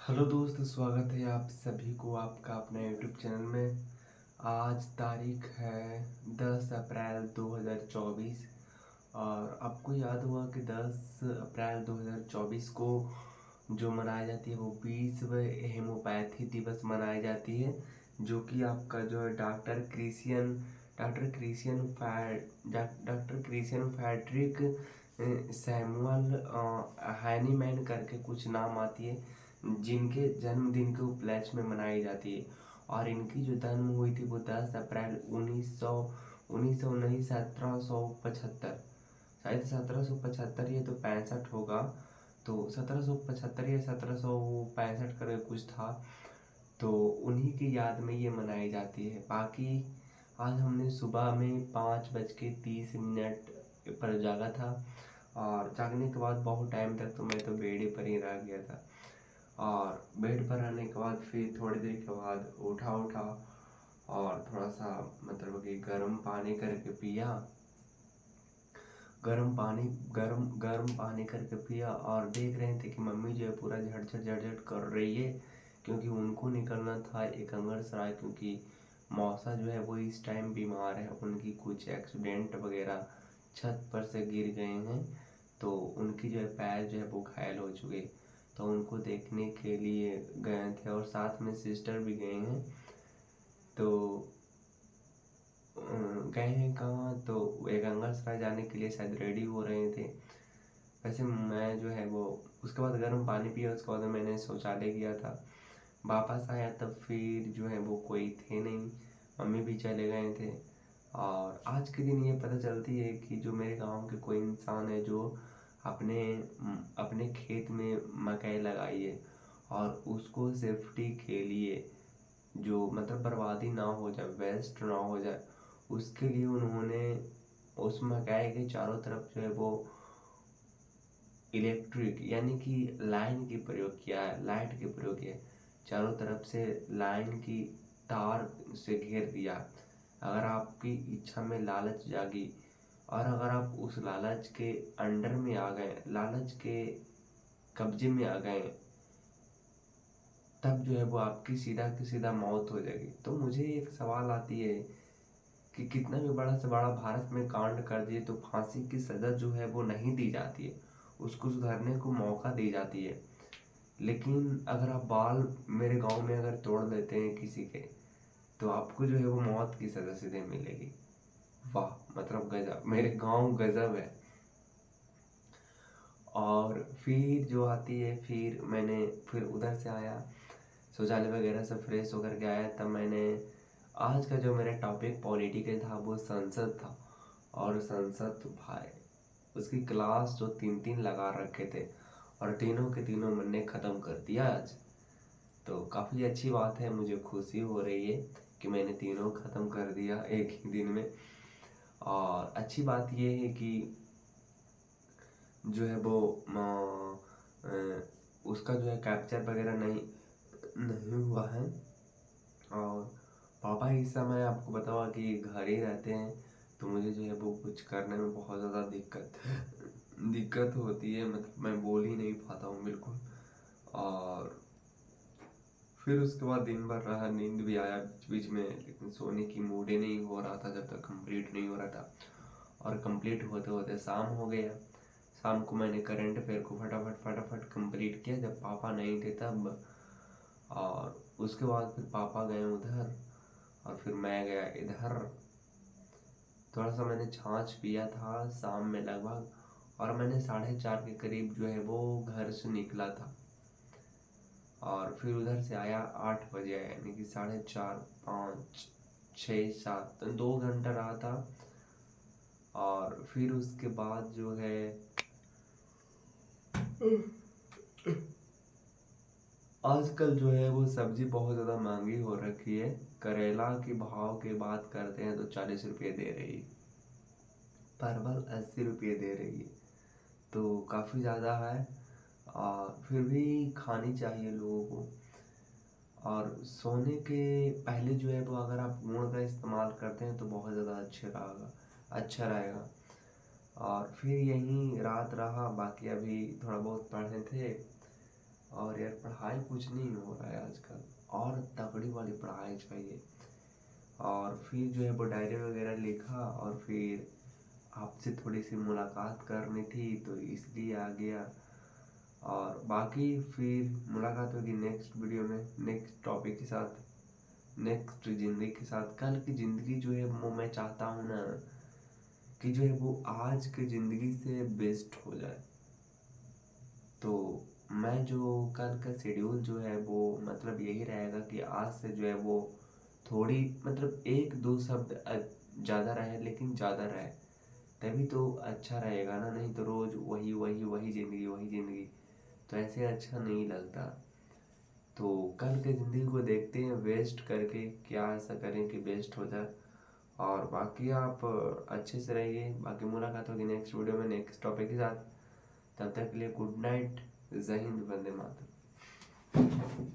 Hello दोस्त, स्वागत है आप सभी को आपका अपने यूट्यूब चैनल में। आज तारीख है 10 अप्रैल 2024 और आपको याद होगा कि 10 अप्रैल 2024 को जो मनाई जाती है वो विश्व हेमोपैथी दिवस मनाई जाती है, जो कि आपका जो है doctor Christian Friedrich Samuel Hahnemann करके कुछ नाम आती है, जिनके जन्मदिन के उपलक्ष्य में मनाई जाती है। और इनकी जो जन्म हुई थी वो 10 अप्रैल 1900 नहीं 1775, शायद 1775 ये तो 65 होगा, तो 1775 या 1765 करके कुछ था, तो उन्हीं की याद में ये मनाई जाती है। बाकी आज हमने सुबह में 5:30 पर जागा था और जागने के बाद बहुत टाइम तक तो मैं तो बेड पर ही रह गया था। और बेड पर रहने के बाद फिर थोड़ी देर के बाद उठा और थोड़ा सा मतलब कि गर्म पानी करके पिया। गर्म पानी करके पिया और देख रहे थे कि मम्मी जो है पूरा झटझट कर रही है, क्योंकि उनको निकलना था एक अंगरसराय, क्योंकि मौसा जो है वो इस टाइम बीमार है। उनकी कुछ एक्सीडेंट वगैरह छत पर से गिर गए हैं, तो उनकी जो है पैर जो है वो घायल हो चुके, तो उनको देखने के लिए गए थे और साथ में सिस्टर भी गए हैं। तो गए हैं कहाँ, तो एक अंगरसराय जाने के लिए शायद रेडी हो रहे थे। वैसे मैं जो है वो उसके बाद गर्म पानी पिया, उसके बाद मैंने शौचालय किया था। वापस आया तब फिर जो है वो कोई थे नहीं, मम्मी भी चले गए थे। और आज के दिन ये पता चलती है कि जो मेरे गांव के कोई इंसान है जो अपने अपने खेत में मकई लगाई है और उसको सेफ्टी के लिए, जो मतलब बर्बादी ना हो जाए, वेस्ट ना हो जाए, उसके लिए उन्होंने उस मकई के चारों तरफ जो है वो इलेक्ट्रिक यानी कि लाइन की प्रयोग किया है, लाइट के प्रयोग किया है। चारों तरफ से लाइन की तार से घेर दिया। अगर आपकी इच्छा में लालच जागी और अगर आप उस लालच के अंडर में आ गए, लालच के कब्जे में आ गए, तब जो है वो आपकी सीधा की सीधा मौत हो जाएगी। तो मुझे एक सवाल आती है कि कितना भी बड़ा से बड़ा भारत में कांड कर दिए तो फांसी की सजा जो है वो नहीं दी जाती है, उसको सुधरने को मौका दी जाती है। लेकिन अगर आप बाल मेरे गांव में अगर तोड़ देते हैं किसी के, तो आपको जो है वो मौत की सजा सीधे मिलेगी। वाह, मतलब गजब, मेरे गांव गजब है। और फिर जो आती है, फिर उधर से आया, शौचालय वगैरह से फ्रेश होकर के आया, तब मैंने आज का जो मेरा टॉपिक पॉलिटिकल था वो संसद था। और संसद तो भाई उसकी क्लास जो 3-3 लगा रखे थे और तीनों के तीनों मैंने ख़त्म कर दिया आज। तो काफ़ी अच्छी बात है, मुझे खुशी हो रही है कि मैंने तीनों ख़त्म कर दिया एक ही दिन में। और अच्छी बात ये है कि जो है वो उसका जो है कैप्चर वगैरह नहीं नहीं हुआ है। और पापा इस समय आपको बताओ कि घर ही रहते हैं, तो मुझे जो है वो कुछ करने में बहुत ज़्यादा दिक्कत होती है, मतलब मैं बोल ही नहीं पाता हूँ बिल्कुल। और फिर उसके बाद दिन भर रहा, नींद भी आया बीच बीच में, लेकिन सोने की मूड ही नहीं हो रहा था जब तक कंप्लीट नहीं हो रहा था। और कंप्लीट होते होते शाम हो गया। शाम को मैंने करंट अफेयर को फटाफट कंप्लीट किया जब पापा नहीं थे तब। और उसके बाद फिर पापा गए उधर और फिर मैं गया इधर। थोड़ा सा मैंने छाछ पिया था शाम में लगभग, और मैंने 4:30 के करीब जो है वो घर से निकला था। और फिर उधर से आया 8 बजे आया, यानी कि 4:30 5 6 7 तो 2 घंटा रहा था। और फिर उसके बाद जो है आजकल जो है वो सब्जी बहुत ज़्यादा महंगी हो रखी है। करेला की भाव की बात करते हैं तो 40 रुपये दे रही, परवल 80 रुपये दे रही है, तो काफ़ी ज़्यादा है। और फिर भी खानी चाहिए लोगों को। और सोने के पहले जो है वो अगर आप गुड़ का इस्तेमाल करते हैं तो बहुत ज़्यादा अच्छा रहेगा। और फिर यहीं रात रहा, बाकी अभी थोड़ा बहुत पढ़े थे और यार पढ़ाई कुछ नहीं हो रहा है आजकल, और तगड़ी वाली पढ़ाई चाहिए। और फिर जो है वो डायरी वगैरह लिखा, और फिर आपसे थोड़ी सी मुलाकात करनी थी तो इसलिए आ गया। और बाकी फिर मुलाकात होगी नेक्स्ट वीडियो में, नेक्स्ट टॉपिक के साथ, नेक्स्ट ज़िंदगी के साथ। कल की ज़िंदगी जो है वो मैं चाहता हूँ ना कि जो है वो आज की ज़िंदगी से बेस्ट हो जाए। तो मैं जो कल का शेड्यूल जो है वो मतलब यही रहेगा कि आज से जो है वो थोड़ी मतलब एक दो शब्द ज़्यादा रहे, लेकिन ज़्यादा रहे तभी तो अच्छा रहेगा ना। नहीं तो रोज़ वही वही वही ज़िंदगी वही ज़िंदगी, तो ऐसे अच्छा नहीं लगता। तो कल के ज़िंदगी को देखते हैं वेस्ट करके, क्या ऐसा करें कि बेस्ट हो जाए। और बाकी आप अच्छे से रहिए। बाकी मुलाकात होगी नेक्स्ट वीडियो में नेक्स्ट टॉपिक के साथ। तब तक के लिए गुड नाइट, जय हिंद, वंदे मातरम।